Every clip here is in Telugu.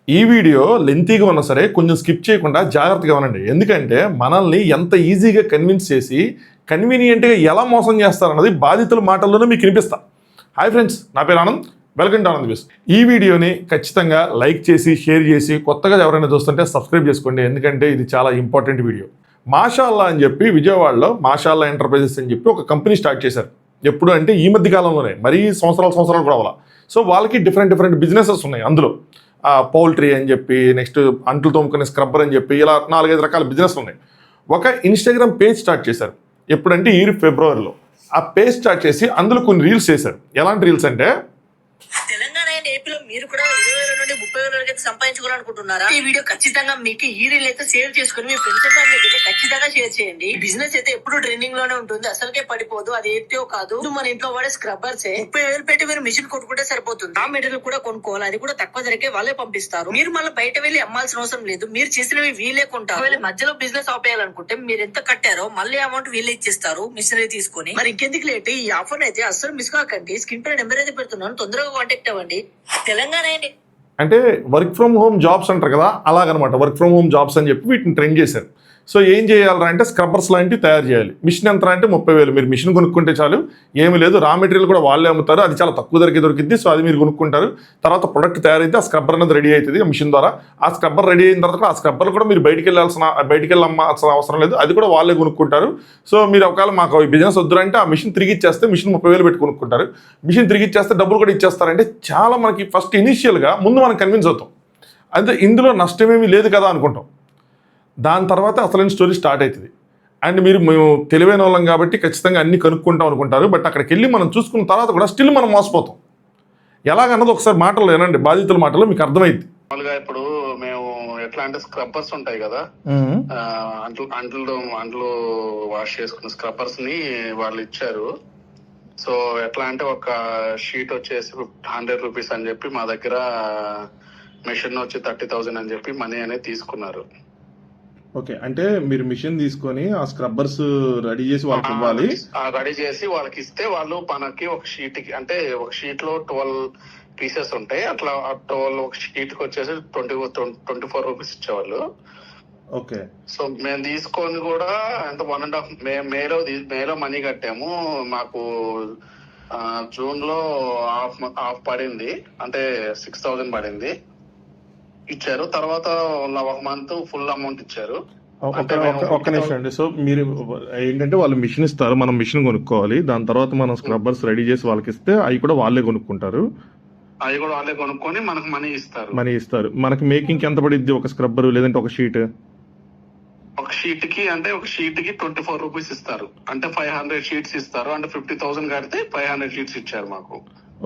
ఈ వీడియో లెంతీగా ఉన్నా సరే కొంచెం స్కిప్ చేయకుండా జాగ్రత్తగా వినండి. ఎందుకంటే మనల్ని ఎంత ఈజీగా కన్విన్స్ చేసి కన్వీనియంట్గా ఎలా మోసం చేస్తారన్నది బాధితుల మాటల్లోనే మీకు వినిపిస్తా. హాయ్ ఫ్రెండ్స్, నా పేరు Anand. Welcome to Anand views. ఈ వీడియోని ఖచ్చితంగా లైక్ చేసి షేర్ చేసి కొత్తగా ఎవరైనా చూస్తుంటే సబ్స్క్రైబ్ చేసుకోండి. ఎందుకంటే ఇది చాలా ఇంపార్టెంట్ వీడియో. మాషాల్లా అని చెప్పి విజయవాడలో మాషాల్లా ఎంటర్ప్రైజెస్ అని చెప్పి ఒక కంపెనీ స్టార్ట్ చేశారు. ఎప్పుడు అంటే ఈ మధ్య కాలంలోనే, మరీ సంవత్సరాలు కూడా అవ్వాల. సో వాళ్ళకి డిఫరెంట్ బిజినెసెస్ ఉన్నాయి. అందులో పౌల్ట్రీ అని చెప్పి, నెక్స్ట్ అంట్లు తోముకునే స్క్రబ్బర్ అని చెప్పి, ఇలా 4-5 రకాల బిజినెస్లు ఉన్నాయి. ఒక ఇన్స్టాగ్రామ్ పేజ్ స్టార్ట్ చేశారు. ఎప్పుడంటే ఈ ఫిబ్రవరిలో ఆ పేజ్ స్టార్ట్ చేసి అందులో కొన్ని రీల్స్ చేశారు. ఎలాంటి రీల్స్ అంటే, తెలంగాణ అండ్ ఏపీలో మీరు కూడా 20,000 నుండి 30,000 వరకు అయితే సంపాదించుకోవాలనుకుంటున్నారా? ఈ వీడియో ఖచ్చితంగా మీకు ఈ రీల్ అయితే షేర్ చేసుకుని మీ ఫ్రెండ్స్ అండ్ ఫ్యామిలీకి అయితే ఖచ్చితంగా షేర్ చేయండి. ఈ బిజినెస్ అయితే ఎప్పుడు ట్రెండింగ్ లోనే ఉంటుంది, అసలుకే పడిపోదు. అది ఏంటో కాదు, మన ఇంట్లో వాడే స్క్రబ్బర్స్ 30,000 పెట్టి మీరు మిషన్ కొట్టుకుంటే సరిపోతుంది. ఆ మెటీరియల్ కూడా కొనుక్కోవాలి, అది కూడా తక్కువ ధరకే వాళ్ళే పంపిస్తారు. మీరు మళ్ళీ బయట వెళ్ళి అమ్మాల్సిన అవసరం లేదు. మీరు చేసినవి వీళ్ళే కొంటారు. ఒకవేళ మధ్యలో బిజినెస్ ఆపేయాలనుకుంటే మీరు ఎంత కట్టారో మళ్ళీ అమౌంట్ వీళ్ళే ఇచ్చేస్తారు మిషనరీ తీసుకొని. మరి ఇంకెందుకు లేట్, ఈ ఆఫర్ అయితే అస్సలు మిస్ కాకండి. స్క్రీన్ పై నెంబర్ అయితే పెడుతున్నాను, తొందరగా కాంటాక్ట్ అవ్వండి. తెలంగాణ అంటే వర్క్ ఫ్రమ్ హోమ్ జాబ్స్ అంటారు కదా, అలాగనమాట. వర్క్ ఫ్రమ్ హోమ్ జాబ్స్ అని చెప్పి వీటిని ట్రెండ్ చేశారు. సో ఏం చేయాలరా అంటే స్క్రబ్బర్స్ లాంటివి తయారు చేయాలి. మిషన్ ఎంత అంటే 30,000. మీరు మిషన్ కొనుక్కుంటే చాలు, ఏమీ లేదు. రా మెటీరియల్ కూడా వాళ్ళే అమ్ముతారు, అది చాలా తక్కువ ధరకి దొరికింది. సో అది మీరు కొనుక్కుంటారు. తర్వాత ప్రొడక్ట్ తయారైతే ఆ స్క్రబ్బర్ అనేది రెడీ అవుతుంది ఆ మిషన్ ద్వారా. ఆ స్క్రబ్బర్ రెడీ అయిన తర్వాత ఆ స్క్రబ్బర్ కూడా మీరు బయటికి వెళ్ళి అమ్మాల్సిన అవసరం లేదు, అది కూడా వాళ్ళే కొనుక్కుంటారు. సో మీరు ఒకవేళ మాకు ఈ బిజినెస్ వద్దురంటే ఆ మిషన్ తిరిగి ఇచ్చేస్తే, మిషన్ 30,000 పెట్టి కొనుక్కుంటారు. మిషన్ తిరిగి ఇచ్చేస్తే డబ్బులు కూడా ఇచ్చేస్తారంటే చాలా మనకి ఫస్ట్ ఇనీషియల్గా ముందు మనం కన్విన్స్ అవుతాం. అంటే ఇందులో నష్టమేమీ లేదు కదా అనుకుంటాం. దాని తర్వాత అసలైన స్టోరీ స్టార్ట్ అవుతుంది. అండ్ మేము తెలివైన వాళ్ళం కాబట్టి ఖచ్చితంగా అన్ని కనుక్కుంటాం అనుకుంటారు. బట్ అక్కడికి వెళ్ళి మనం చూసుకున్న తర్వాత కూడా స్టిల్ మనం మోసపోతాం. ఎలాగన్నది ఒకసారి మాటలు వినండి, బాధితుల మాటలు మీకు అర్థమైంది. ఇప్పుడు మేము ఎట్లా అంటే స్క్రబ్బర్స్ ఉంటాయి కదా, అంట్లు వాష్ చేసుకున్న స్క్రబ్బర్స్ ని వాళ్ళు ఇచ్చారు. సో ఎట్లా అంటే ఒక షీట్ వచ్చేసి 100 రూపీస్ అని చెప్పి మా దగ్గర మెషిన్ వచ్చి 30,000 అని చెప్పి మనీ అనేది తీసుకున్నారు. ఓకే, అంటే మీరు మిషన్ తీసుకొని ఆ స్క్రబ్బర్స్ రెడీ చేసి వాళ్ళకి ఇవ్వాలి. రెడీ చేసి వాళ్ళకి ఇస్తే వాళ్ళు మనకి ఒక షీట్ కి, అంటే ఒక షీట్ లో 12 పీసెస్ ఉంటాయి. అట్లా 12 ఒక షీట్ కి వచ్చేసి 24 రూపీస్ ఇచ్చేవాళ్ళు. ఓకే. సో మేము తీసుకొని కూడా ఎంత 1.5 మేలో మనీ కట్టాము. మాకు జూన్ లో హాఫ్ పడింది, అంటే 6,000 పడింది, ఇచ్చారు. తర్వాత ఒక మంత్ ఫుల్ అమౌంట్ ఇచ్చారు. ఒక్క నిమిషం అండి. సో మీరు ఏంటంటే వాళ్ళు మిషన్ ఇస్తారు, మనం మిషన్ కొనుక్కోవాలి. దాని తర్వాత మనం స్క్రబ్బర్స్ రెడీ చేసి వాళ్ళకి ఇస్తే అవి కూడా వాళ్ళే కొనుక్కుంటారు. అవి కూడా వాళ్ళే కొనుక్కొని మనకు మనీ ఇస్తారు. మనకి మేకింగ్ ఎంత పడిద్ది ఒక స్క్రబ్బర్ లేదంటే ఒక షీట్? ఒక షీట్ కి 24 రూపీస్ ఇస్తారు. అంటే 500 షీట్స్ ఇస్తారు. అంటే 50,000 కడితే 500 షీట్స్ ఇచ్చారు మాకు.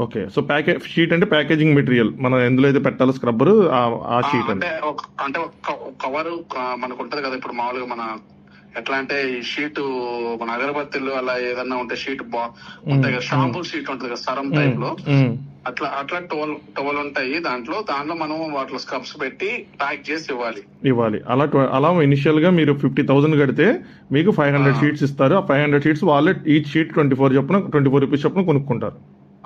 ఓకే. సో షీట్ అంటే ప్యాకేజింగ్ మెటీరియల్, మనం ఎందులో అయితే పెట్టాలో స్క్రబ్బర్ ఆ షీట్ అంటే కవర్ మనకు ఉంటది కదా. ఇప్పుడు మామూలుగా మన ఎట్లా అంటే ఈ షీట్ మన అగరబత్తిలు అలా ఏదన్నా ఉంటే షీట్ ఉంటాయి కదా, షాంపూ షీట్ ఉంటది కదా సరం టైప్ లో, అట్లా 12 ఉంటాయి. దాంట్లో మనం వాటిలో స్క్రబ్స్ పెట్టి ప్యాక్ చేసి ఇవ్వాలి. అలా ఇనిషియల్ గా మీరు 50,000 కడితే మీకు 500 షీట్స్ ఇస్తారు. ఆ 500 షీట్స్ వాళ్ళే ఈచ్ షీట్ 24 రూపీస్ చొప్పున కొనుక్కుంటారు.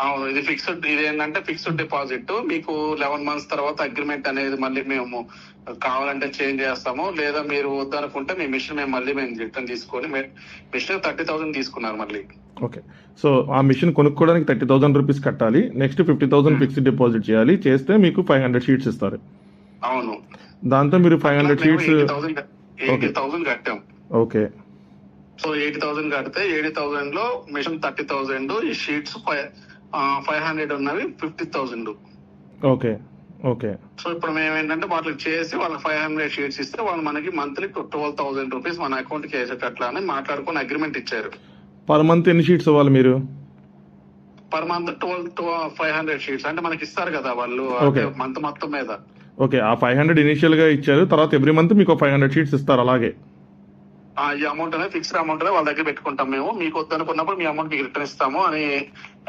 అవును, ఇది ఏంటంటే ఫిక్స్డ్ డిపాజిట్. మీకు 11 months తర్వాత అగ్రిమెంట్ అనేది మళ్ళీ మేము కావాలంటే చేంజ్ చేస్తాము, లేదా మీరు వద్దనుకుంటే మీ మిషన్ మేము రిటర్న్ తీసుకొని, మిషన్ 30,000 తీసుకున్నారు మళ్ళీ. ఓకే. సో ఆ మిషన్ కొనుక్కోవడానికి 30,000 రూపీస్ కట్టాలి. నెక్స్ట్ 50,000 ఫిక్స్డ్ డిపాజిట్ చేయాలి. చేస్తే మీకు 500 షీట్స్ ఇస్తారు. అవును, దాంతో మీరు 500 షీట్స్ 80,000 కట్టాం. ఓకే. సో 80,000 కడితే 80,000 లో మిషన్ 30,000, ఈ షీట్స్ 500 ఉన్నవి 50,000. ఓకే. సో ఇప్పుడు మేము ఏంటంటే వాళ్ళకి చేసి వాళ్ళకి 500 షీట్స్ ఇస్తే వాళ్ళు మనకి మంత్లీ 12,000 రూపీస్ మన అకౌంట్ కి వేసేటట్లా అని మాట్లాడుకుని అగ్రిమెంట్ ఇచ్చారు. పర్ మంత్ ఎన్ని షీట్స్ ఇవ్వాలి మీరు? పర్ మంత్ 500 షీట్స్ అంటే మనకి ఇస్తారు కదా వాళ్ళు, మంత్ మొత్తం మీద. ఓకే. ఆ 500 ఇనిషియల్ గా ఇచ్చారు, తర్వాత ఎవ్రీ మంత్ మీకు 500 షీట్స్ ఇస్తారు. అలాగే ఈ అమౌంట్ అనేది ఫిక్స్డ్ అమౌంట్ అనేది వాళ్ళ దగ్గర పెట్టుకుంటాం మేము. మీకు వద్దనుకున్నప్పుడు మీ అమౌంట్ మీకు రిటర్న్ ఇస్తాము అని,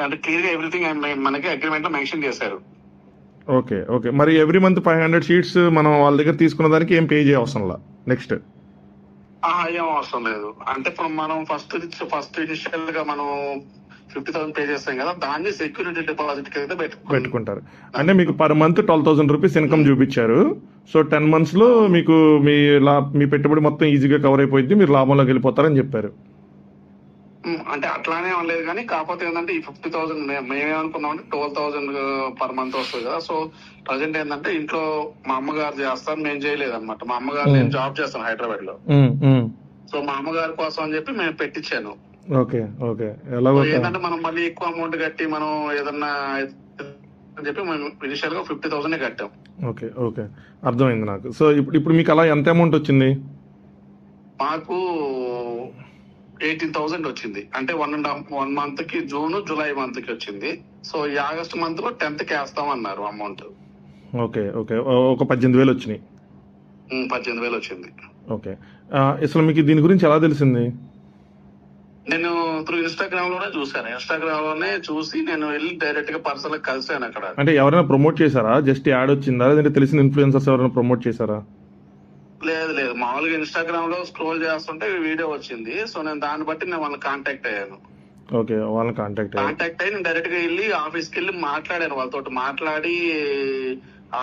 అంటే క్లియర్ గా ఎవ్రీథింగ్ మనకి అగ్రిమెంట్ లో మెన్షన్ చేశారు. ఓకే. మరి ఎవ్రీ మంత్ 500 షీట్స్ మనం వాళ్ళ దగ్గర తీసుకున్న దానికి ఏం పే చేయ అవసరం లేదు. నెక్స్ట్ ఏం అవసరం లేదు. అంటే ఇప్పుడు మనం ఫస్ట్ ఇనిషియల్ గా మనం 50,000 పే చేస్తాం కదా, దాన్ని సెక్యూరిటీ డిపాజిట్ కింద పెట్టుకుంటారు. అంటే మీకు పర్ మంత్ 12,000 రూపీస్ ఇన్కమ్ చూపించారు. సో 10 months లో మీకు మీ పెట్టుబడి మొత్తం ఈజీగా కవర్ అయిపోయింది, మీరు లాభంలోకి వెళ్ళిపోతారని చెప్పారు. అంటే అట్లానే అనలేదు కానీ, కాకపోతే ఏంటంటే ఈ 50,000 మేమేమనుకున్నాం అంటే 12,000 పర్ మంత్ వస్తుంది కదా. సో ప్రజెంట్ ఏంటంటే ఇంట్లో మా అమ్మగారు చేస్తారు, మేము చేయలేదు అనమాట. మా అమ్మగారు, నేను జాబ్ చేస్తాను హైదరాబాద్ లో. సో మా అమ్మగారి కోసం అని చెప్పి మేము పెట్టించాను. Okay okay. ఏంటంటే మనం మళ్ళీ ఎక్కువ అమౌంట్ కట్టి మనం ఏదన్నా అని చెప్పి మేము ఇనిషియల్ గా 50,000 కట్టాం. ఓకే ఓకే, అర్థమైంది నాకు. సో ఇప్పుడు మీకు అలా ఎంత అమౌంట్ వచ్చింది? మాకు 18,000 వచ్చింది. అంటే 1 month కి జూన్ జూలై మంత్ కి వచ్చింది. సో ఈ ఆగస్ట్ మంత్ లో 10th కి వేస్తామన్నారు అమౌంట్. ఓకే ఓకే, ఒక 18,000 వచ్చినాయి. 18,000 వచ్చింది. ఓకే. అసలు మీకు దీని గురించి ఎలా తెలిసింది? నేను త్రూ ఇన్స్టాగ్రామ్ లోనే చూసాను. ఇన్స్టాగ్రామ్ లోనే చూసి నేను వెళ్ళి డైరెక్ట్ గా పర్సనల్ గా కలిసాను అక్కడ. అంటే ఎవరైనా ప్రమోట్ చేశారా? జస్ట్ యాడ్ వచ్చిందా, లేదంటే తెలిసిన ఇన్ఫ్లుయెన్సర్స్ ఎవరైనా ప్రమోట్ చేశారా? లేదు, మామూలుగా ఇన్స్టాగ్రామ్ లో స్క్రోల్ చేస్తుంటే వీడియో వచ్చింది. సో నేను దాన్ని బట్టి నేను వాళ్ళని కాంటాక్ట్ అయ్యాను. ఓకే, వాళ్ళని కాంటాక్ట్ అయ్యి నేను డైరెక్ట్ గా వెళ్ళి ఆఫీస్కి వెళ్ళి మాట్లాడాను వాళ్ళతో. మాట్లాడి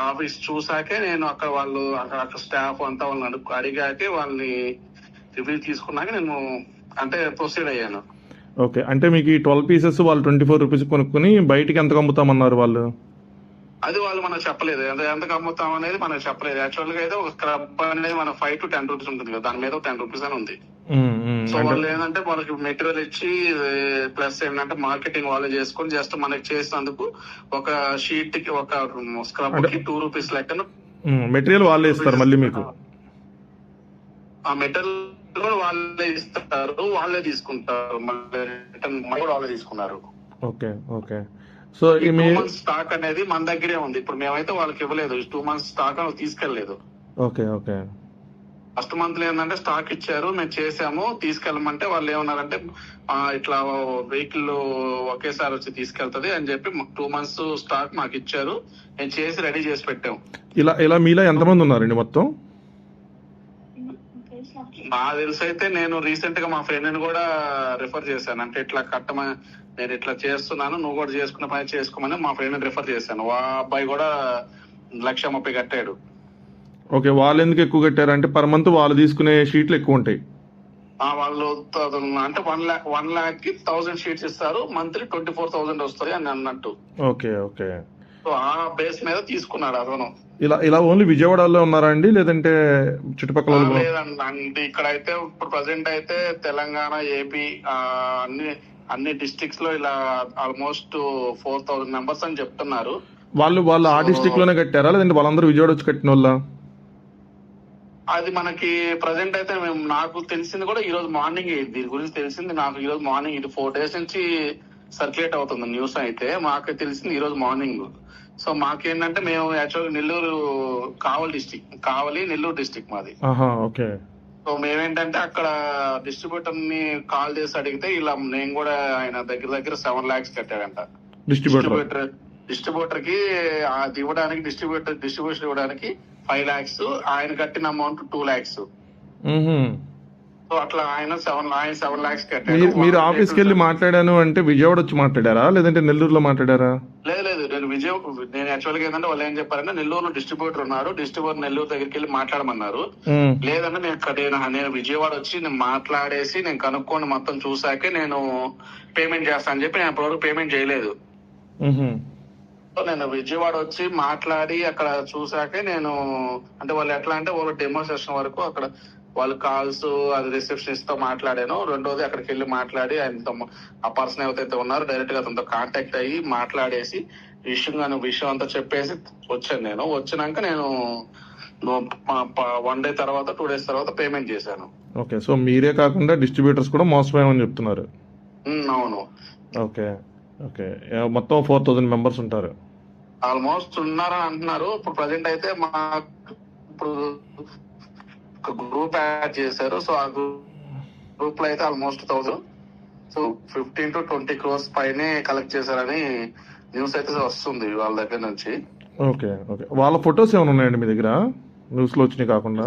ఆఫీస్ చూసాకే నేను అక్కడ స్టాఫ్ అంతా వాళ్ళని అడిగాకే వాళ్ళని రివ్యూ తీసుకున్నాక నేను అంటే ప్రొసీడ్ అయ్యాను. ఓకే. అంటే మీకు ఈ 12 pieces వాళ్ళు 24 రూపీస్ కొనుక్కొని బయటికి ఎంతకు అమ్ముతామన్నారు వాళ్ళు? అది వాళ్ళు మనకు చెప్పలేదు, ఎంతకు అమ్ముతాం అనేది మనకు చెప్పలేదు. యాక్చువల్ గా అయితే ఒక స్క్రబ్ అనేది మన 5 to 10 రూపీస్ ఉంటుంది కదా, దాని మీద 10 రూపీస్ అని ఉంది. సో వాళ్ళు ఏంటంటే మనకి మెటీరియల్ ఇచ్చి ప్లస్ ఏంటంటే మార్కెటింగ్ వాళ్ళు చేసుకొని జస్ట్ మనకి చేసినందుకు ఒక షీట్ కి ఒక స్క్రబ్ కి 2 రూపీస్ లెక్కన మెటీరియల్ వాళ్ళే ఇస్తారు మళ్ళీ మీకు? ఆ మెటీరియల్ వాళ్ళే ఇస్తారు, వాళ్ళే తీసుకుంటారు, మళ్ళీ వాళ్ళే తీసుకున్నారు. Okay okay. So 2 months stock అనేది మన దగ్గరే ఉంది. ఇప్పుడు మేమైతే వాళ్ళకి ఇవ్వలేదు, 2 months స్టాక్ అని తీసుకెళ్లలేదు. Okay okay. ఫస్ట్ మంత్ లో ఏంటంటే స్టాక్ ఇచ్చారు, మేము చేసాము, తీసుకెళ్ళమంటే వాళ్ళు ఏమన్నారంటే ఇట్లా వెహికల్ ఒకేసారి వచ్చి తీసుకెళ్తది అని చెప్పి 2 months స్టాక్ మాకు ఇచ్చారు. నేను చేసి రెడీ చేసి పెట్టాము. ఇలా మీలో ఎంతమంది ఉన్నారండి మొత్తం? నాకు తెలిసి అయితే నేను రీసెంట్ గా మా ఫ్రెండ్ ని కూడా రిఫర్ చేశాను. అంటే ఇట్లా కట్టమని, నేను ఇట్లా చేస్తున్నాను, నువ్వు కూడా చేసుకున్న పని చేసుకోమని మా ఫ్రెండ్ ని రిఫర్ చేశాను. ఆ అబ్బాయి కూడా 1,30,000 కట్టాడు. ఓకే. వాళ్ళు ఎందుకు ఎక్కువ కట్టారు అంటే పర్ మంత్ వాళ్ళు తీసుకునే షీట్లు ఎక్కువ ఉంటాయి. వాళ్ళు అంటే 1 lakh కి 1000 షీట్స్ ఇస్తారు, మంత్లీ 24,000 వస్తుంది అని అన్నట్టు. Okay okay. సో ఆ బేస్ మీద తీసుకున్నాడు అతను. ఇలా ఓన్లీ విజయవాడలో ఉన్నారా అండి, లేదంటే చుట్టుపక్కల? లేదండి, ఇక్కడ అయితే ఇప్పుడు ప్రజెంట్ అయితే తెలంగాణ, ఏపీ అన్ని డిస్ట్రిక్ట్స్ లో ఇలా ఆల్మోస్ట్ 4,000 members అని చెప్తున్నారు. వాళ్ళు ఆ డిస్ట్రిక్ట్ లోనే కట్టారా, లేదంటే వాళ్ళందరూ విజయవాడ వచ్చి కట్టిన వాళ్ళ? అది మనకి ప్రజెంట్ అయితే నాకు తెలిసింది కూడా ఈ రోజు మార్నింగ్, దీని గురించి తెలిసింది నాకు ఈ రోజు మార్నింగ్. ఇది 4 days నుంచి సర్క్యులేట్ అవుతుంది న్యూస్. అయితే మాకు తెలిసింది ఈ రోజు మార్నింగ్. సో మాకేంటంటే మేము యాక్చువల్గా నెల్లూరు కావలి నెల్లూరు డిస్ట్రిక్ట్ మాది. ఓకే. సో మేమేంటంటే అక్కడ డిస్ట్రిబ్యూటర్ ని కాల్ చేసి అడిగితే ఇలా నేను కూడా ఆయన దగ్గర 7 lakhs కట్టాడంట. డిస్ట్రిబ్యూటర్ కి అది ఇవ్వడానికి, డిస్ట్రిబ్యూషన్ ఇవ్వడానికి 5 lakhs, ఆయన కట్టిన అమౌంట్ 2 lakhs. సో అట్లా ఆయన 7 lakhs కట్టాడు. మీరు ఆఫీస్కి వెళ్ళి మాట్లాడాను అంటే విజయవాడ వచ్చి మాట్లాడారా, లేదంటే నెల్లూరులో మాట్లాడారా? లేదు, నేను యాక్చువల్ గా ఏంటంటే వాళ్ళు ఏం చెప్పారంటే నెల్లూరులో డిస్ట్రిబ్యూటర్ ఉన్నారు, డిస్ట్రిబ్యూటర్ నెల్లూరు దగ్గరికి వెళ్ళి మాట్లాడమన్నారు. లేదంటే నేను విజయవాడ వచ్చి నేను మాట్లాడేసి నేను కనుక్కొని మొత్తం చూసాకే నేను పేమెంట్ చేస్తాను అని చెప్పి నేను అప్పటివరకు పేమెంట్ చేయలేదు. సో నేను విజయవాడ వచ్చి మాట్లాడి అక్కడ చూసాకే నేను, అంటే వాళ్ళు ఎట్లా అంటే వాళ్ళు డెమో సెషన్ వరకు అక్కడ వాళ్ళు కాల్స్ అది రిసెప్షనిస్ట్ తో మాట్లాడాను. రెండోది అక్కడికి వెళ్ళి మాట్లాడి ఆయనతో, ఆ పర్సన్ ఎవరైతే ఉన్నారో డైరెక్ట్ గా అతనితో కాంటాక్ట్ అయ్యి మాట్లాడేసి విషయం అంతా చెప్పేసి వచ్చాను. నేను వచ్చినాక నేను 1 day తర్వాత 2 days తర్వాత పేమెంట్ చేశాను. ఓకే. సో మీరే కాకుండా డిస్ట్రిబ్యూటర్స్ కూడా మోసపోయామని చెప్తున్నారు? అవును. Okay okay. మొత్తం 4,000 members ఉంటారు ఆల్మోస్ట్ ఉన్నారని అంటున్నారు. ఇప్పుడు ప్రజెంట్ అయితే ఇప్పుడు ఒక గ్రూప్ యాడ్ చేశారు. సో ఆ గ్రూప్ లో అయితే ఆల్మోస్ట్ 1,000, సో 15 to 20 crores పైనే కలెక్ట్ చేశారని న్యూస్ అయితే వస్తుంది వాళ్ళ దగ్గర నుంచి. Okay okay. వాళ్ళ ఫొటోస్ ఏమైనా ఉన్నాయండి మీ దగ్గర న్యూస్ లో వచ్చినాయి కాకుండా?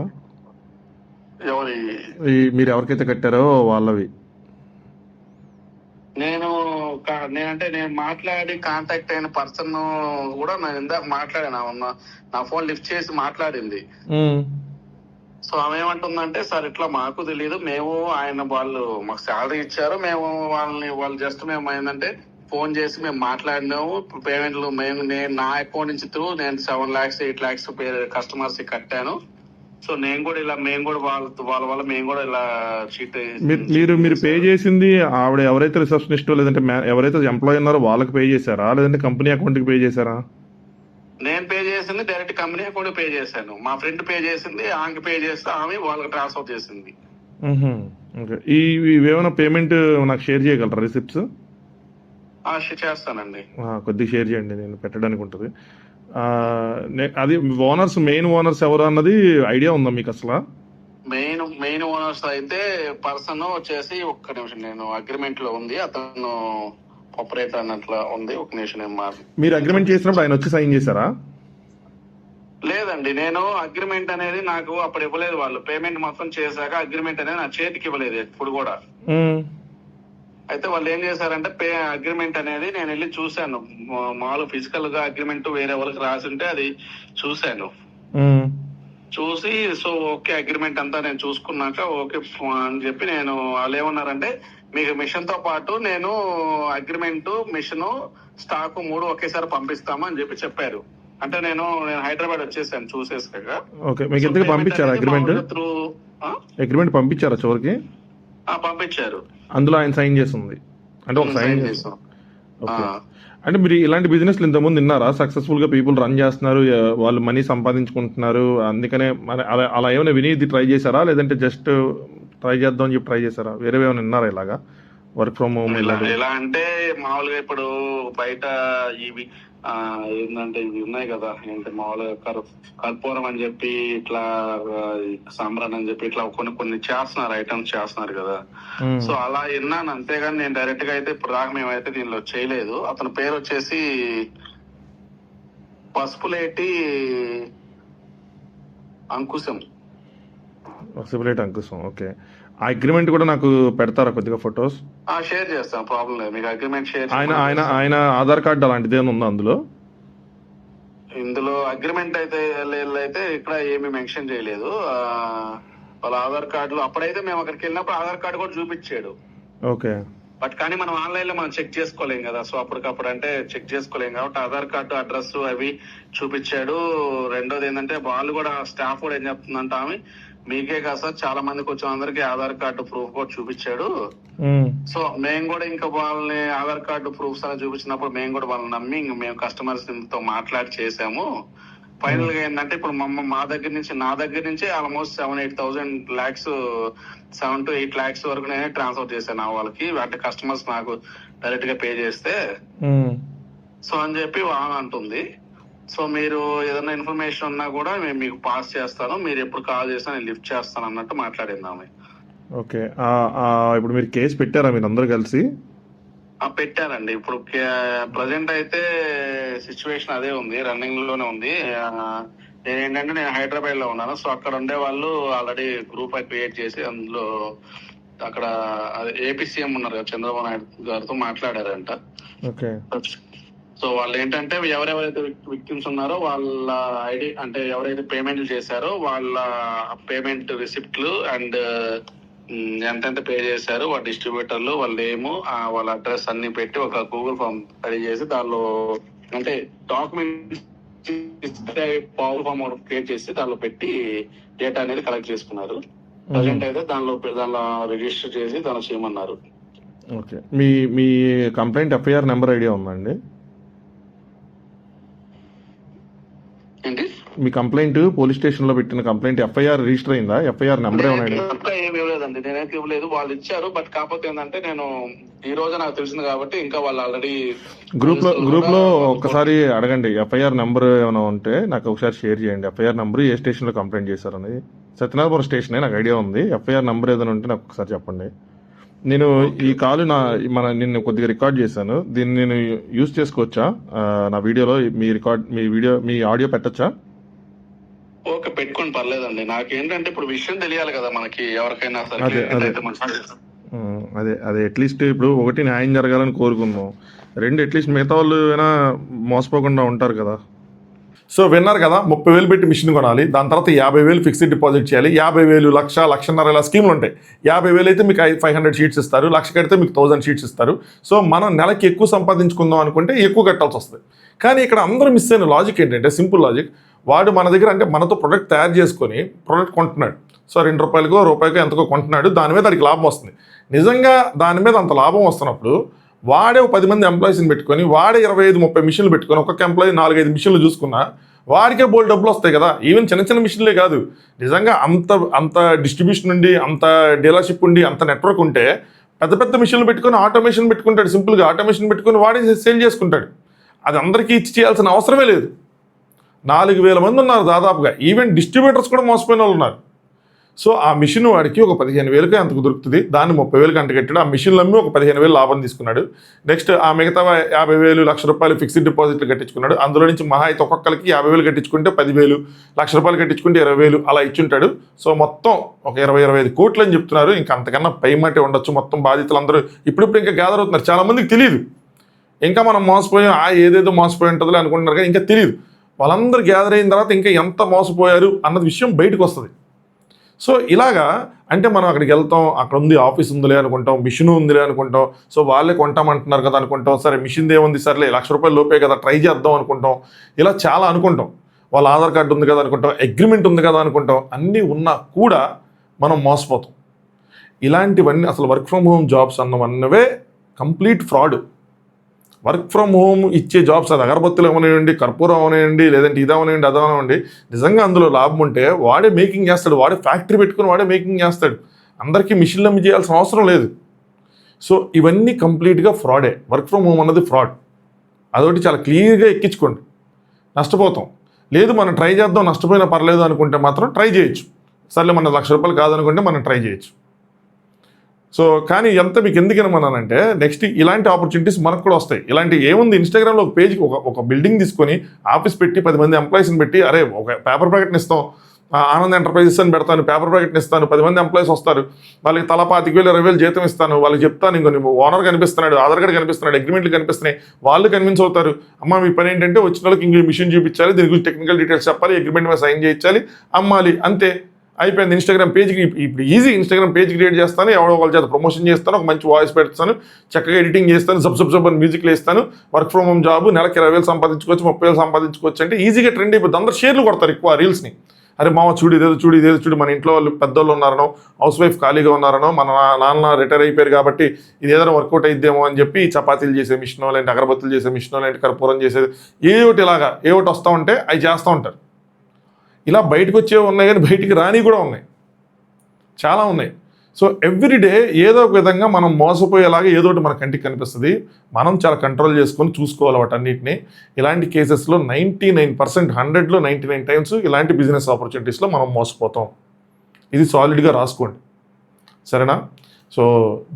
మీరు ఎవరికైతే కట్టారో వాళ్ళవి? నేను నేనంటే నేను మాట్లాడి కాంటాక్ట్ అయిన పర్సన్ కూడా నేను ఇందాక మాట్లాడాను, నా ఫోన్ లిఫ్ట్ చేసి మాట్లాడింది. సో ఆమె ఏమంటుందంటే, సార్ ఇట్లా మాకు తెలియదు, మేము వాళ్ళు మాకు శాలరీ ఇచ్చారు, వాళ్ళు జస్ట్ మేము ఏంటంటే ఫోన్ చేసి మేము మాట్లాడినాము, పేమెంట్లు నేను నా అకౌంట్ నుంచి నేను 7 lakhs 8 lakhs కస్టమర్స్ కట్టాను. సో నేను కూడా ఇలా మేము కూడా వాళ్ళ వల్ల మేము కూడా ఇలా చీట్. మీరు పే చేసింది ఆవిడ ఎవరైతే రిసెప్షనిస్ట్ లేదంటే ఎవరైతే ఎంప్లాయీ ఉన్నారో వాళ్ళకి పే చేశారా, లేదంటే కంపెనీ అకౌంట్ కి పే చేశారా? నేను పే చేసింది డైరెక్ట్ కంపెనీ అకౌంట్ పే చేశాను. మా ఫ్రెండ్ పే చేసింది, ఆమెకి పే చేస్తే ఆమె వాళ్ళకి ట్రాన్స్ఫర్ చేసింది. ఓకే, ఇవేమైనా పేమెంట్ నాకు షేర్ చేయగలరా రిసిప్ట్స్? చేస్తానండి, కొద్దిగా షేర్ చేయండి, నేను పెట్టడానికి ఉంటుంది. అది మెయిన్ ఓనర్స్ ఎవరు అన్నది ఐడియా ఉందా మీకు అసలు? మెయిన్ ఓనర్స్ అయితే పర్సన్ వచ్చేసి, ఒక్క నిమిషం, నేను అగ్రిమెంట్ లో ఉంది, అతను ఆపరేటర్ అన్నట్లు ఉంది. ఒక నిమిషం. మీరు అగ్రిమెంట్ చేసినప్పుడు ఆయన వచ్చి సైన్ చేశారా? లేదండి, నేను అగ్రిమెంట్ అనేది నాకు అప్పుడు ఇవ్వలేదు. వాళ్ళు పేమెంట్ మొత్తం చేశాక అగ్రిమెంట్ అనేది నా చేతికి ఇవ్వలేదు ఎప్పుడు కూడా. అయితే వాళ్ళు ఏం చేశారంటే అగ్రిమెంట్ అనేది నేను వెళ్ళి చూశాను, మామూలు ఫిజికల్ గా అగ్రిమెంట్ వేరే వాళ్ళకి రాసి ఉంటే అది చూశాను. చూసి సో ఓకే అగ్రిమెంట్ అంతా నేను చూసుకున్నాక ఓకే అని చెప్పి వాళ్ళు ఏమన్నారంటే, మీకు మిషన్ తో పాటు నేను అగ్రిమెంట్, మిషన్, స్టాక్ 3 ఒకేసారి పంపిస్తాము అని చెప్పారు. అంటే నేను హైదరాబాద్ వచ్చేసాను చూసేసాక. ఓకే, మీకు ఎంతకు పంపించారా అగ్రిమెంట్? అగ్రిమెంట్ పంపించారా చివరికి? పంపించారు. అందులో ఆయన సైన్ చేస్తుంది అంటే ఒక సైన్ చేస్తాం. అంటే మీరు ఇలాంటి బిజినెస్లు ఇంతకుముందు విన్నారా? సక్సెస్ఫుల్ గా పీపుల్ రన్ చేస్తున్నారు, వాళ్ళు మనీ సంపాదించుకుంటున్నారు, అందుకనే అలా ఏమైనా విని ఇది ట్రై చేశారా, లేదంటే జస్ట్ ట్రై చేద్దాం అని చెప్పి ట్రై చేశారా? వేరే ఏమైనా విన్నారా ఇలాగా వర్క్ ఫ్రమ్ హోమ్? ఇలా అంటే మామూలుగా ఇప్పుడు బయట ఇవి ఏంటంటే ఇవి ఉన్నాయి కదా, ఏంటి మామూలుగా కర్పూరం అని చెప్పి ఇట్లా సాంబ్రాన్ అని చెప్పి ఇట్లా కొన్ని చేస్తున్నారు, ఐటమ్స్ చేస్తున్నారు కదా. సో అలా విన్నాను, అంతేగాని నేను డైరెక్ట్ గా అయితే ఇప్పుడు దాకా మేమైతే దీనిలో చేయలేదు. అతని పేరు వచ్చేసి పసుపులేటి అంకుశం. పసుపులేటి అంకుశం. ఓకే, ఆ అగ్రిమెంట్ కూడా నాకు పెడతారా కొద్దిగా ఫొటోస్? షేర్ చేస్తాను, ప్రాబ్లం లేదు. మీకు అగ్రిమెంట్ షేర్. ఆయన ఆధార్ కార్డు అలాంటిది ఏమైనా ఉందా అందులో? ఇందులో అగ్రిమెంట్ అయితే ఇక్కడ ఏమీ మెన్షన్ చేయలేదు. వాళ్ళ ఆధార్ కార్డులో అప్పుడైతే మేము అక్కడికి వెళ్ళినప్పుడు ఆధార్ కార్డు కూడా చూపించాడు. ఓకే, బట్ కానీ మనం ఆన్లైన్ లో మనం చెక్ చేసుకోలేం కదా. సో అప్పటికప్పుడు అంటే చెక్ చేసుకోలేం కాబట్టి ఆధార్ కార్డు అడ్రస్ అవి చూపించాడు. రెండోది ఏంటంటే వాళ్ళు కూడా స్టాఫ్ కూడా ఏం చెప్తుందంటే, ఆమె మీకే కాదు సార్ చాలా మందికి వచ్చిన అందరికి ఆధార్ కార్డు ప్రూఫ్ కూడా చూపించాడు. సో మేము కూడా ఇంకా వాళ్ళని ఆధార్ కార్డు ప్రూఫ్స్ అని చూపించినప్పుడు మేము కూడా వాళ్ళని నమ్మి మేము కస్టమర్స్ తో మాట్లాడి చేసాము. ఫైనల్ గా ఏంటంటే ఇప్పుడు నా దగ్గర నుంచి ఆల్మోస్ట్ 7-8 lakhs 7 to 8 lakhs వరకు నేనే ట్రాన్స్ఫర్ చేశాను వాళ్ళకి, అంటే కస్టమర్స్ నాకు డైరెక్ట్ గా పే చేస్తే. సో అని చెప్పి వాళ్ళు అంటుంది. సో మీరు ఏదైనా ఇన్ఫర్మేషన్ ఉన్నా కూడా మేము మీకు పాస్ చేస్తాను, మీరు ఎప్పుడు కాల్ చేసినా నేను లిఫ్ట్ చేస్తాను అన్నట్టు మాట్లాడింది ఆమె. ఓకే, ఇప్పుడు మీరు కేసు పెట్టారా మీరు అందరూ కలిసి? పెట్టారండి. ఇప్పుడు ప్రజెంట్ అయితే సిచ్యువేషన్ అదే ఉంది, రన్నింగ్ లోనే ఉంది. నేను హైదరాబాద్ లో ఉన్నాను. సో అక్కడ ఉండే వాళ్ళు ఆల్రెడీ గ్రూప్ క్రియేట్ చేసి అందులో అక్కడ ఏపీ సీఎం ఉన్నారు కదా చంద్రబాబు నాయుడు గారితో మాట్లాడారంట. ఓకే, సో వాళ్ళు ఏంటంటే ఎవరెవరైతే విక్టిమ్స్ ఉన్నారో వాళ్ళ ఐడి, అంటే ఎవరైతే పేమెంట్లు చేశారో వాళ్ళ పేమెంట్ రిసిప్ట్లు అండ్ ఎంతెంత పే చేశారు, వాళ్ళ డిస్ట్రిబ్యూటర్లు, వాళ్ళ నేమ్, వాళ్ళ అడ్రస్ అన్ని పెట్టి ఒక గూగుల్ ఫామ్ రెడీ చేసి దానిలో అంటే డాక్యుమెంట్ పవర్ ఫామ్ క్రియేట్ చేసి దానిలో పెట్టి డేటా అనేది కలెక్ట్ చేసుకున్నారు. ప్రజెంట్ అయితే దానిలో రిజిస్టర్ చేసి దానిలో చేయమన్నారు. ఓకే, మీ కంప్లైంట్ ఎఫ్ఐఆర్ నెంబర్ ఐడియా ఉందండి? ఏంటి మీ కంప్లైంట్ పోలీస్ స్టేషన్ లో పెట్టిన కంప్లైంట్ ఎఫ్ఐఆర్ రిజిస్టర్ అయిందా? ఎఫ్ఐఆర్ నెంబర్ ఏమైనా? ఏమి ఇవ్వలేదండి, నేనైతే ఇవ్వలేదు. వాళ్ళు ఇచ్చారు, బట్ కాకపోతే ఏంటంటే నేను ఈ రోజు నాకు తెలిసింది కాబట్టి ఇంకా వాళ్ళు ఆల్రెడీ గ్రూప్ లో ఒక్కసారి అడగండి, ఎఫ్ఐఆర్ నెంబర్ ఏమైనా ఉంటే నాకు ఒకసారి షేర్ చేయండి. ఎఫ్ఐఆర్ నెంబర్ ఏ స్టేషన్ లో కంప్లైంట్ చేశారని. సత్యనారాయణపురం స్టేషన్ నాకు ఐడియా ఉంది. ఎఫ్ఐఆర్ నెంబర్ ఏదైనా ఉంటే నాకు ఒకసారి చెప్పండి. నేను ఈ కాల్ నిన్ను కొద్దిగా రికార్డ్ చేశాను, దీన్ని నేను యూజ్ చేసుకోవచ్చా నా వీడియోలో? మీ ఆడియో పెట్టచ్చా? ఓకే, పెట్టుకోండి, పర్లేదండి. నాకేంటంటే ఇప్పుడు విషయం తెలియాలి కదా మనకి, ఎవరికైనా సరే. అదే అదే అట్లీస్ట్ ఇప్పుడు ఒకటి న్యాయం జరగాలని కోరుకుందాం, రెండు అట్లీస్ట్ మిగతా వాళ్ళు అయినా మోసపోకుండా ఉంటారు కదా. సో విన్నారు కదా, 30,000 పెట్టి మిషన్ కొనాలి, దాని తర్వాత 50,000 ఫిక్స్డ్ డిపాజిట్ చేయాలి, 50,000 1,00,000 1,50,000 ఇలా స్కీమ్లు ఉంటాయి. 50,000 అయితే మీకు 500 షీట్స్ ఇస్తారు, 1,00,000 కడితే మీకు 1,000 షీట్స్ ఇస్తారు. సో మనం నెలకి ఎక్కువ సంపాదించుకుందాం అనుకుంటే ఎక్కువ కట్టాల్సి వస్తుంది. కానీ ఇక్కడ అందరూ మిస్ అయిన లాజిక్ ఏంటంటే, సింపుల్ లాజిక్, వాడు మన దగ్గర అంటే మనతో ప్రొడక్ట్ తయారు చేసుకొని ప్రొడక్ట్ కొంటున్నాడు. సో ₹2కో రూపాయికో ఎంతకో కొంటున్నాడు, దాని మీద వాడికి లాభం వస్తుంది. నిజంగా దాని మీద అంత లాభం వస్తున్నప్పుడు వాడే 10 మంది ఎంప్లాయీస్ని పెట్టుకొని, వాడే 25-30 మిషన్లు పెట్టుకొని, ఒక్కొక్క ఎంప్లాయీ 4-5 మిషన్లు చూసుకున్నా వాడికే బోల్డ్ డబ్బులు వస్తాయి కదా. ఈవెన్ చిన్న చిన్న మిషన్లే కాదు, నిజంగా అంత డిస్ట్రిబ్యూషన్ ఉండి, అంత డీలర్షిప్ ఉండి, అంత నెట్వర్క్ ఉంటే పెద్ద పెద్ద మిషన్లు పెట్టుకొని ఆటోమేషన్ పెట్టుకుంటాడు. సింపుల్గా ఆటోమేషన్ పెట్టుకొని వాడే సేల్ చేసుకుంటాడు. అది అందరికీ ఇచ్చి చేయాల్సిన అవసరమే లేదు. 4,000 మంది ఉన్నారు దాదాపుగా. ఈవెన్ డిస్ట్రిబ్యూటర్స్ కూడా మోసపోయిన వాళ్ళు ఉన్నారు. సో ఆ మిషన్ వాడికి ఒక 15,000కి అంతకు దొరుకుతుంది, దాన్ని 30,000కి అంటగట్టాడు. ఆ మిషన్లు అమ్మి ఒక 15,000 లాభం తీసుకున్నాడు. నెక్స్ట్ ఆ మిగతా 50,000 ₹1,00,000 ఫిక్స్డ్ డిపాజిట్లు కట్టించుకున్నాడు. అందులో నుంచి మహా అయితే ఒక్కొక్కరికి 50,000 కట్టించుకుంటే 10,000, ₹1,00,000 కట్టించుకుంటే 20,000 అలా ఇచ్చుంటాడు. సో మొత్తం ఒక 20-25 కోట్లు అని చెప్తున్నారు. ఇంకా అంతకన్నా పైమాటే ఉండొచ్చు. మొత్తం బాధితులు అందరూ ఇప్పుడిప్పుడు ఇంకా గ్యాదర్ అవుతున్నారు. చాలామందికి తెలియదు, ఇంకా మనం మోసపోయాం, ఏదేదో మోసపోయి ఉంటుందో అనుకుంటున్నారు కానీ ఇంకా తెలియదు. వాళ్ళందరూ గ్యాదర్ అయిన తర్వాత ఇంకా ఎంత మోసపోయారు అన్నది విషయం బయటకు వస్తుంది. సో ఇలాగా అంటే మనం అక్కడికి వెళ్తాం, అక్కడ ఉంది ఆఫీస్ ఉందిలే అనుకుంటాం, మిషన్ ఉందిలే అనుకుంటాం, సో వాళ్ళే కొంటామంటున్నారు కదా అనుకుంటాం, సరే మిషన్ ఏముంది సర్లే ₹1,00,000 లోపే కదా ట్రై చేద్దాం అనుకుంటాం, ఇలా చాలా అనుకుంటాం. వాళ్ళ ఆధార్ కార్డు ఉంది కదా అనుకుంటాం, అగ్రిమెంట్ ఉంది కదా అనుకుంటాం, అన్నీ ఉన్నా కూడా మనం మోసపోతాం. ఇలాంటివన్నీ అసలు వర్క్ ఫ్రమ్ హోమ్ జాబ్స్ అన్నవన్నవే complete fraud. Work from home ఇచ్చే జాబ్స్, అది అగరబత్తులు అవనివ్వండి, కర్పూరం అవనివ్వండి, లేదంటే ఇది అవనివ్వండి, అది అవనివ్వండి, నిజంగా అందులో లాభం ఉంటే వాడే మేకింగ్ చేస్తాడు, వాడే ఫ్యాక్టరీ పెట్టుకుని వాడే మేకింగ్ చేస్తాడు. అందరికీ మిషన్లు అమ్మి చేయాల్సిన అవసరం లేదు. సో ఇవన్నీ కంప్లీట్గా ఫ్రాడే. వర్క్ ఫ్రమ్ హోమ్ అన్నది ఫ్రాడ్. అదొకటి చాలా క్లియర్గా ఎక్కించుకోండి. నష్టపోతాం. లేదు మనం ట్రై చేద్దాం, నష్టపోయినా పర్లేదు అనుకుంటే మాత్రం ట్రై చేయొచ్చు. సర్లే మన ₹1,00,000 కాదనుకుంటే మనం ట్రై చేయొచ్చు. సో కానీ ఎంత మీకు ఎందుకు ఏమన్నానంటే, నెక్స్ట్ ఇలాంటి ఆపర్చునిటీస్ మనకు కూడా వస్తాయి. ఇలాంటి ఏముంది, ఇన్స్టాగ్రామ్లో ఒక పేజ్కి ఒక బిల్డింగ్ తీసుకొని ఆఫీస్ పెట్టి 10 మంది ఎంప్లాయీస్ని పెట్టి, అరే ఒక పేపర్ ప్యాకెట్ని ఇస్తాం, ఆనంద్ ఎంటర్ప్రైజెస్ అని పెడతాను, పేపర్ ప్యాకెట్ని ఇస్తాను, 10 మంది ఎంప్లాయీస్ వస్తారు, వాళ్ళకి తలా 25,000 20,000 జీతం ఇస్తాను, వాళ్ళకి చెప్తాను, ఇంకొన్ని ఓనర్ కనిపిస్తున్నాడు, ఆధార్ కార్డు కనిపిస్తున్నాడు, అగ్రిమెంట్లు కనిపిస్తున్నాయి, వాళ్ళు కన్విన్స్ అవుతారు. అమ్మ మీ పని ఏంటంటే వచ్చిన వాళ్ళకి ఇంక మిషన్ చూపించాలి, దీని గురించి టెక్నికల్ డీటెయిల్స్ చెప్పాలి, అగ్రిమెంట్ మీద సైన్ చేయించాలి, అమ్మాలి, అంతే అయిపోయింది. ఇన్స్టాగ్రామ్ పేజ్కి ఇప్పుడు ఈజీ, ఇన్స్టాగ్రామ్ పేజ్ క్రియేట్ చేస్తాను, ఎవడో వాళ్ళ చేత ప్రమోషన్ చేస్తాను, ఒక మంచి వాయిస్ పెడతాను, చక్కగా ఎడిటింగ్ చేస్తాను, సబ్ అని మ్యూజిక్లు వేస్తాను, వర్క్ ఫ్రమ్ హోమ్ జాబ్, నెలకి 20,000 సంపాదించుకోవచ్చు, 30,000 సంపాదించుకోవచ్చు అంటే ఈజీగా ట్రెండ్ అయిపోతుంది. అందరూ షేర్లు కొడతారు ఎక్కువ రీల్స్ని. అరే మామ చూడు ఇదేదో చూడు, మన ఇంట్లో వాళ్ళు పెద్దోళ్ళు ఉన్నారనో, హౌస్ వైఫ్ ఖాళీగా ఉన్నారనో, మన నాన్న రిటైర్ అయిపోయారు కాబట్టి ఇది ఏదైనా వర్కౌట్ అయిద్దేమో అని చెప్పి చపాతీలు చేసే మిషనో, లేదంటే అగరబత్తులు చేసే మిషనో, లేదంటే కర్పూరం చేసేది ఏ ఒకటి ఇలాగా ఏ ఒకటి వస్తూ ఉంటే అవి చేస్తూ ఉంటారు. ఇలా బయటకు వచ్చేవి ఉన్నాయి కానీ బయటికి రాని కూడా ఉన్నాయి, చాలా ఉన్నాయి. సో ఎవ్రీడే ఏదో ఒక విధంగా మనం మోసపోయేలాగా ఏదో ఒకటి మన కంటికి కనిపిస్తుంది. మనం చాలా కంట్రోల్ చేసుకొని చూసుకోవాలి వాటన్నిటిని. ఇలాంటి కేసెస్లో 99%, 100లో 99 టైమ్స్ ఇలాంటి బిజినెస్ ఆపర్చునిటీస్లో మనం మోసపోతాం. ఇది సాలిడ్గా రాసుకోండి, సరేనా? సో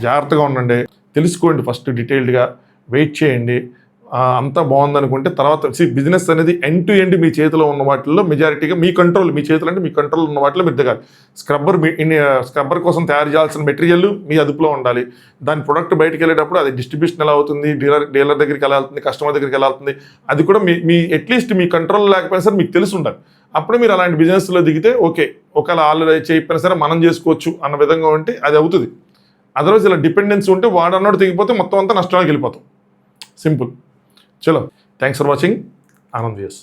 జాగ్రత్తగా ఉండండి, తెలుసుకోండి, ఫస్ట్ డీటెయిల్డ్గా వెయిట్ చేయండి. అంతా బాగుందనుకుంటే తర్వాత బిజినెస్ అనేది ఎండ్ టు ఎండ్ మీ చేతిలో ఉన్న వాటిల్లో మెజారిటీగా మీ కంట్రోల్, మీ చేతులు అంటే మీ కంట్రోల్ ఉన్న వాటిలో మీరు దిగాలి. స్క్రబ్బర్ కోసం తయారు చేయాల్సిన మెటీరియల్ మీ అదుపులో ఉండాలి. దాని ప్రొడక్ట్ బయటకు వెళ్ళేటప్పుడు అది డిస్ట్రిబ్యూషన్ ఎలా అవుతుంది, డీలర్ దగ్గరికి ఎలా వెళ్తుంది, కస్టమర్ దగ్గరికి ఎలా వెళ్తుంది, అది కూడా మీ అట్లీస్ట్ మీ కంట్రోల్ లేకపోయినా సరే మీకు తెలిసి ఉండాలి. అప్పుడే మీరు అలాంటి బిజినెస్లో దిగితే ఓకే, ఒకవేళ వాళ్ళు చేయకపోయినా సరే మనం చేసుకోవచ్చు అన్న విధంగా ఉంటే అది అవుతుంది. అదర్వైజ్ ఇలా డిపెండెన్సీ ఉంటే వాడన్నోడు తెగిపోతే మొత్తం అంతా నష్టానికి వెళ్ళిపోతాం. సింపుల్. చలో, thanks for watching. Anand views.